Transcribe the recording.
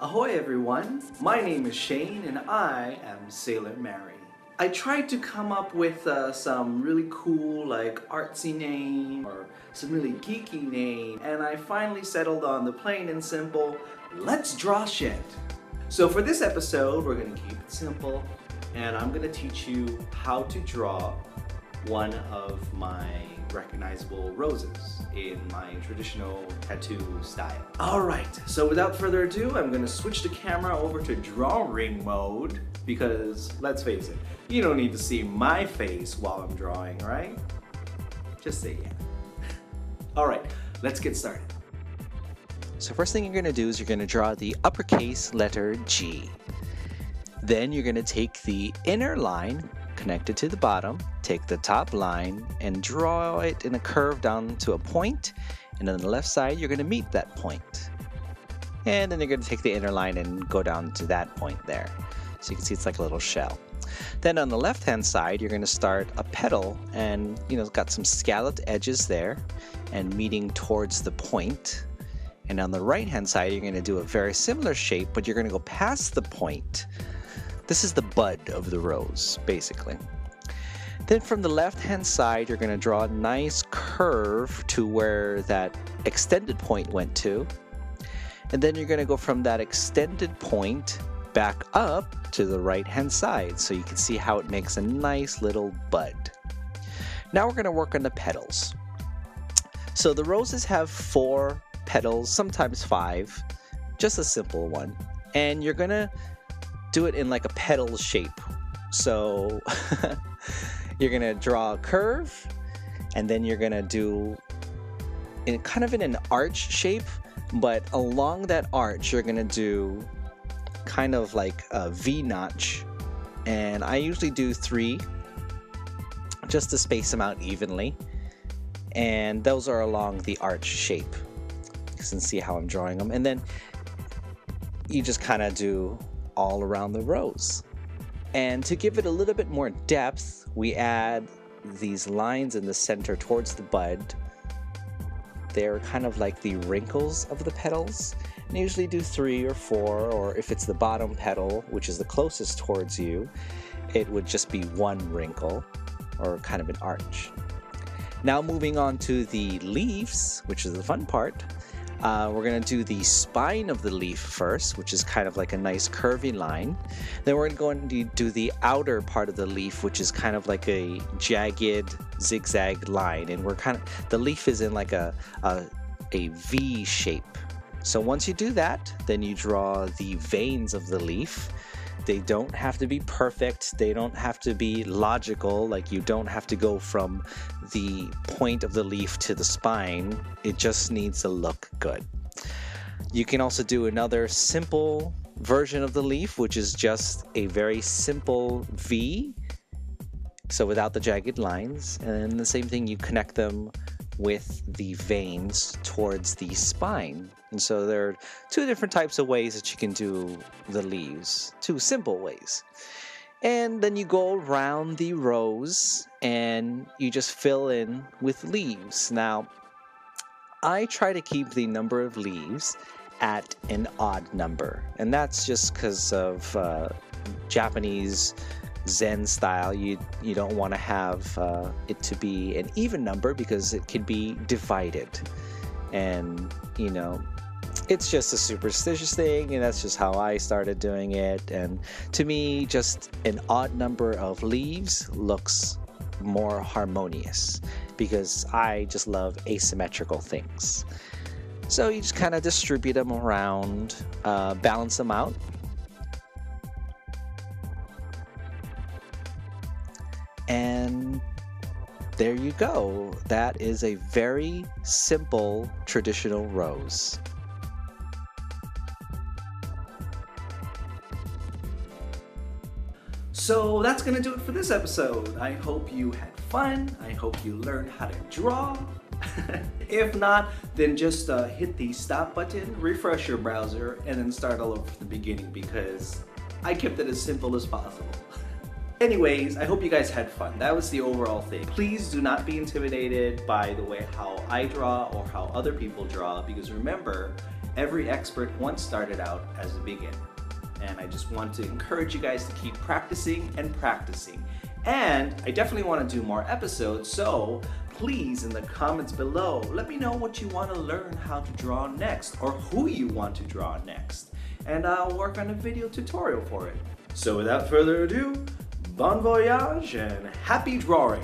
Ahoy everyone! My name is Shane and I am Sailor Mary. I tried to come up with some really cool like artsy name or some really geeky name, and I finally settled on the plain and simple, let's draw shit. So for this episode we're going to keep it simple and I'm going to teach you how to draw one of my recognizable roses in my traditional tattoo style. Alright, so without further ado, I'm going to switch the camera over to drawing mode because, let's face it, you don't need to see my face while I'm drawing, right? Just say yeah. Alright, let's get started. So first thing you're going to do is you're going to draw the uppercase letter G. Then you're going to take the inner line connected to the bottom, take the top line and draw it in a curve down to a point, and on the left side you're going to meet that point. And then you're going to take the inner line and go down to that point there. So you can see it's like a little shell. Then on the left hand side you're going to start a petal, and it's got some scalloped edges there and meeting towards the point. And on the right hand side you're going to do a very similar shape, but you're going to go past the point. This is the bud of the rose, basically. Then from the left-hand side, you're going to draw a nice curve to where that extended point went to. And then you're going to go from that extended point back up to the right-hand side, so you can see how it makes a nice little bud. Now we're going to work on the petals. So the roses have 4 petals, sometimes 5, just a simple one. And you're going to do it in like a petal shape. So you're gonna draw a curve, and then you're gonna do in kind of in an arch shape, but along that arch you're gonna do kind of like a V notch, and I usually do 3 just to space them out evenly, and those are along the arch shape. You can see how I'm drawing them, and then you just kind of do all around the rose. And to give it a little bit more depth, we add these lines in the center towards the bud. They're kind of like the wrinkles of the petals. And I usually do 3 or 4, or if it's the bottom petal, which is the closest towards you, it would just be 1 wrinkle or kind of an arch. Now moving on to the leaves, which is the fun part. We're going to do the spine of the leaf first, which is kind of like a nice curvy line. Then we're going to do the outer part of the leaf, which is kind of like a jagged zigzag line. And the leaf is in like a V shape. So once you do that, then you draw the veins of the leaf. They don't have to be perfect. They don't have to be logical. Like, you don't have to go from the point of the leaf to the spine. It just needs to look good. You can also do another simple version of the leaf, which is just a very simple V. So without the jagged lines. And the same thing, you connect them with the veins towards the spine. And so there are 2 different types of ways that you can do the leaves, 2 simple ways. And then you go around the rose and you just fill in with leaves. Now, I try to keep the number of leaves at an odd number, and that's just because of Japanese Zen style. You don't want to have it to be an even number because it can be divided, and it's just a superstitious thing, and that's just how I started doing it. And to me, just an odd number of leaves looks more harmonious because I just love asymmetrical things. So you just kind of distribute them around, balance them out. And there you go. That is a very simple traditional rose. So that's gonna do it for this episode. I hope you had fun. I hope you learned how to draw. If not, then just hit the stop button, refresh your browser, and then start all over from the beginning because I kept it as simple as possible. Anyways, I hope you guys had fun. That was the overall thing. Please do not be intimidated by the way how I draw or how other people draw, because remember, every expert once started out as a beginner. And I just want to encourage you guys to keep practicing and practicing. And I definitely want to do more episodes, so please in the comments below, let me know what you want to learn how to draw next or who you want to draw next. And I'll work on a video tutorial for it. So without further ado, bon voyage and happy drawing!